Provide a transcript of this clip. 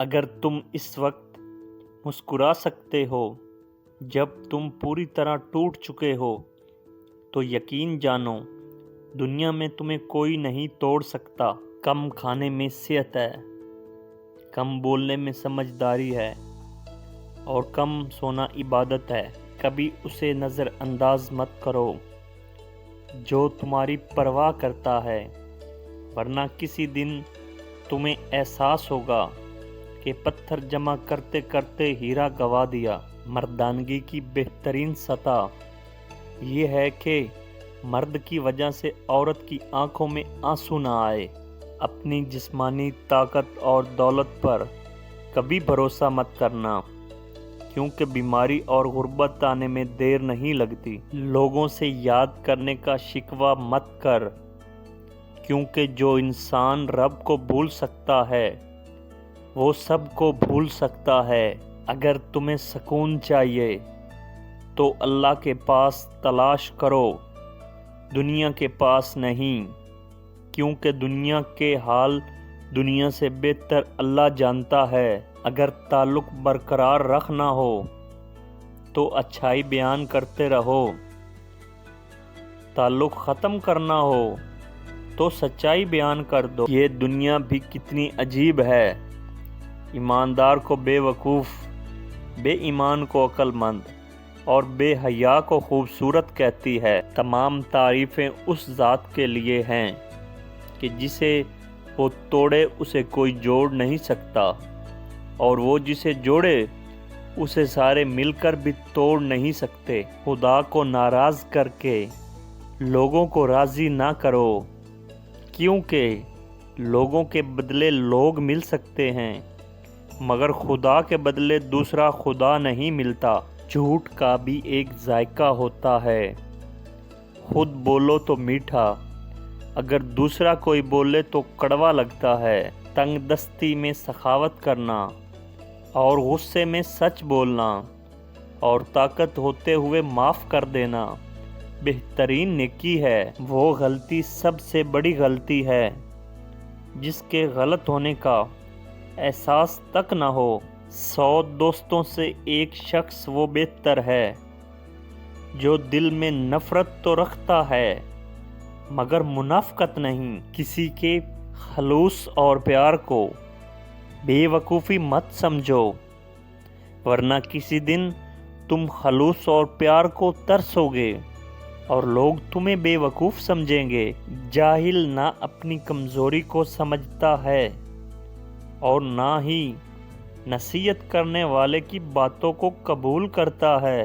اگر تم اس وقت مسکرا سکتے ہو جب تم پوری طرح ٹوٹ چکے ہو تو یقین جانو دنیا میں تمہیں کوئی نہیں توڑ سکتا۔ کم کھانے میں صحت ہے، کم بولنے میں سمجھداری ہے اور کم سونا عبادت ہے۔ کبھی اسے نظر انداز مت کرو جو تمہاری پرواہ کرتا ہے، ورنہ کسی دن تمہیں احساس ہوگا کہ پتھر جمع کرتے کرتے ہیرا گوا دیا۔ مردانگی کی بہترین سطح یہ ہے کہ مرد کی وجہ سے عورت کی آنکھوں میں آنسو نہ آئے۔ اپنی جسمانی طاقت اور دولت پر کبھی بھروسہ مت کرنا، کیونکہ بیماری اور غربت آنے میں دیر نہیں لگتی۔ لوگوں سے یاد کرنے کا شکوہ مت کر، کیونکہ جو انسان رب کو بھول سکتا ہے وہ سب کو بھول سکتا ہے۔ اگر تمہیں سکون چاہیے تو اللہ کے پاس تلاش کرو، دنیا کے پاس نہیں، کیونکہ دنیا کے حال دنیا سے بہتر اللہ جانتا ہے۔ اگر تعلق برقرار رکھنا ہو تو اچھائی بیان کرتے رہو، تعلق ختم کرنا ہو تو سچائی بیان کر دو۔ یہ دنیا بھی کتنی عجیب ہے، ایماندار کو بے وقوف، بے ایمان کو عقل مند اور بے حیا کو خوبصورت کہتی ہے۔ تمام تعریفیں اس ذات کے لیے ہیں کہ جسے وہ توڑے اسے کوئی جوڑ نہیں سکتا، اور وہ جسے جوڑے اسے سارے مل کر بھی توڑ نہیں سکتے۔ خدا کو ناراض کر کے لوگوں کو راضی نہ کرو، کیونکہ لوگوں کے بدلے لوگ مل سکتے ہیں مگر خدا کے بدلے دوسرا خدا نہیں ملتا۔ جھوٹ کا بھی ایک ذائقہ ہوتا ہے، خود بولو تو میٹھا، اگر دوسرا کوئی بولے تو کڑوا لگتا ہے۔ تنگ دستی میں سخاوت کرنا اور غصے میں سچ بولنا اور طاقت ہوتے ہوئے معاف کر دینا بہترین نیکی ہے۔ وہ غلطی سب سے بڑی غلطی ہے جس کے غلط ہونے کا احساس تک نہ ہو۔ 100 دوستوں سے ایک شخص وہ بہتر ہے جو دل میں نفرت تو رکھتا ہے مگر منافقت نہیں۔ کسی کے خلوص اور پیار کو بے وقوفی مت سمجھو، ورنہ کسی دن تم خلوص اور پیار کو ترسو گے اور لوگ تمہیں بے وقوف سمجھیں گے۔ جاہل نہ اپنی کمزوری کو سمجھتا ہے اور نہ ہی نصیحت کرنے والے کی باتوں کو قبول کرتا ہے۔